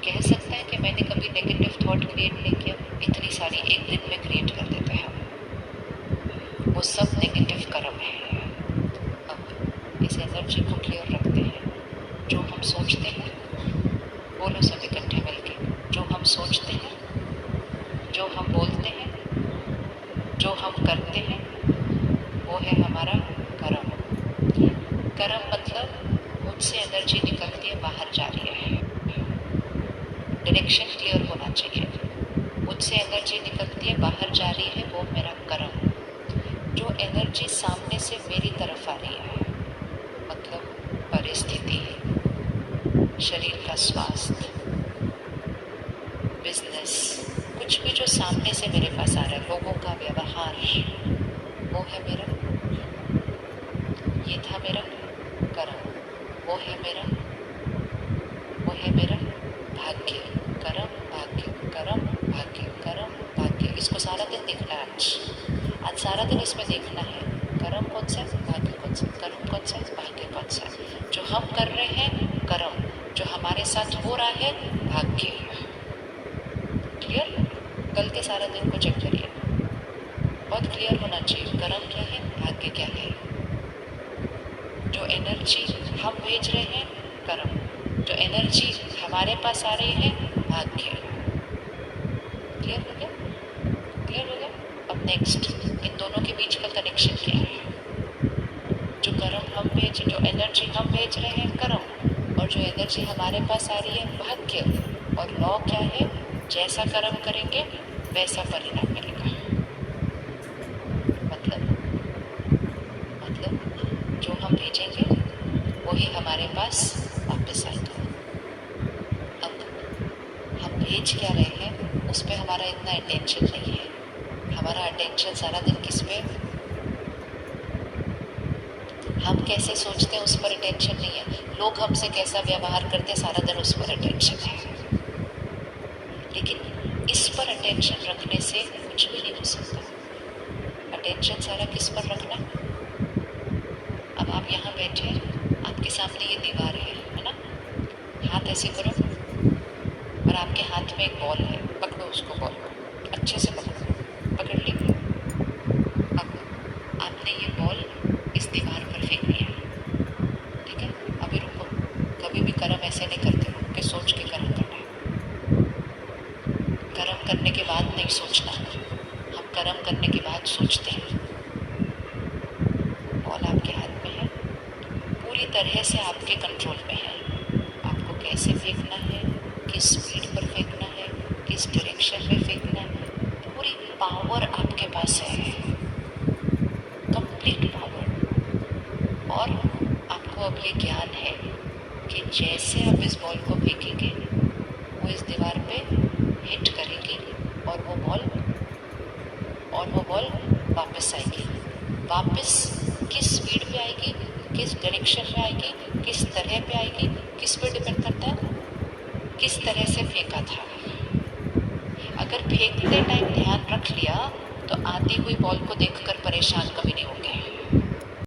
कह सकता है कि मैंने कभी नेगेटिव थॉट क्रिएट नहीं किया? इतनी सारी एक दिन में क्रिएट कर देते हैं हम। वो सब नेगेटिव कर्म है। अब इस एनर्जी को क्लियर रखते हैं। जो हम सोचते हैं, बोलो सब इकट्ठे मिलके, जो हम सोचते हैं, जो हम बोलते हैं, जो हम करते हैं, वो है हमारा कर्म। कर्म मतलब मुझसे एनर्जी निकलती है, बाहर जा रही है। डायरेक्शन क्लियर होना चाहिए। मुझसे एनर्जी निकलती है, बाहर जा रही है, वो मेरा कर्म। जो एनर्जी सामने से मेरी तरफ आ रही है, मतलब परिस्थिति, शरीर का स्वास्थ्य, बिजनेस, कुछ भी जो सामने से मेरे पास आ रहा है, लोगों का व्यवहार, वो है मेरा, ये था मेरा कर्म। वो है मेरा भाग्य। कर्म भाग्य, कर्म भाग्य, कर्म भाग्य। इसको सारा दिन देखना है। आज सारा दिन इसमें देखना है, कर्म कौन सा है, भाग्य कौन सा है, कर्म कौन सा है, भाग्य कौन सा है। जो हम कर रहे हैं कर्म, जो हमारे साथ हो रहा है भाग्य। क्लियर? कल के सारा दिन को चेक करिए, बहुत क्लियर होना चाहिए। कर्म क्या है, भाग्य क्या है। जो एनर्जी हम भेज रहे हैं कर्म, जो एनर्जी हमारे पास आ रही है भाग्य। क्लियर हो गया? क्लियर हो गया? अब नेक्स्ट, इन दोनों के बीच का कनेक्शन क्या है? जो कर्म हम भेज, जो एनर्जी हम भेज रहे हैं कर्म, और जो एनर्जी हमारे पास आ रही है भाग्य। और लॉ क्या है? जैसा कर्म करेंगे वैसा परिणाम मिलेगा। मतलब जो हम भेजेंगे वही हमारे पास वापस आएगा। अब हम भेज क्या रहे हैं, उस पर हमारा इतना अटेंशन नहीं है। हमारा अटेंशन सारा दिन किस पे, हम कैसे सोचते हैं उस पर अटेंशन नहीं है। लोग हमसे कैसा व्यवहार करते हैं, सारा दिन उस पर अटेंशन है। लेकिन इस पर अटेंशन रखने से कुछ भी नहीं हो सकता। अटेंशन सारा किस पर रखना। अब आप यहाँ बैठे, आपके सामने ये दीवार है ना? हाथ ऐसे करो और आपके हाथ में एक बॉल है, पकड़ो उसको, बॉल को अच्छे से पकड़ो, पकड़ ली। अब आपने ये बॉल इस दीवार पर फेंकनी है, ठीक है? अभी रुको, कभी भी कर्म ऐसे नहीं करते, रुक के सोच के कर्म करना है। कर्म करने के बाद नहीं सोचना, हम कर्म करने के बाद सोचते हैं। बॉल आपके हाथ में है, पूरी तरह से आपके कंट्रोल में है। आपको कैसे फेंकना है, किस स्पीड पर फेंकना है, किस डायरेक्शन में फेंकना है, पूरी पावर आपके पास है, कंप्लीट पावर। और आपको अब ये ज्ञान है कि जैसे आप इस बॉल को फेंकेंगे, वो इस दीवार पे हिट करेगी और वो बॉल वापस आएगी। वापस किस स्पीड पे आएगी, किस डायरेक्शन में आएगी, किस तरह पे आएगी, किस पे डिपेंड करता है, किस तरह से फेंका था। अगर फेंकते टाइम ध्यान रख लिया तो आती हुई बॉल को देखकर परेशान कभी नहीं होंगे।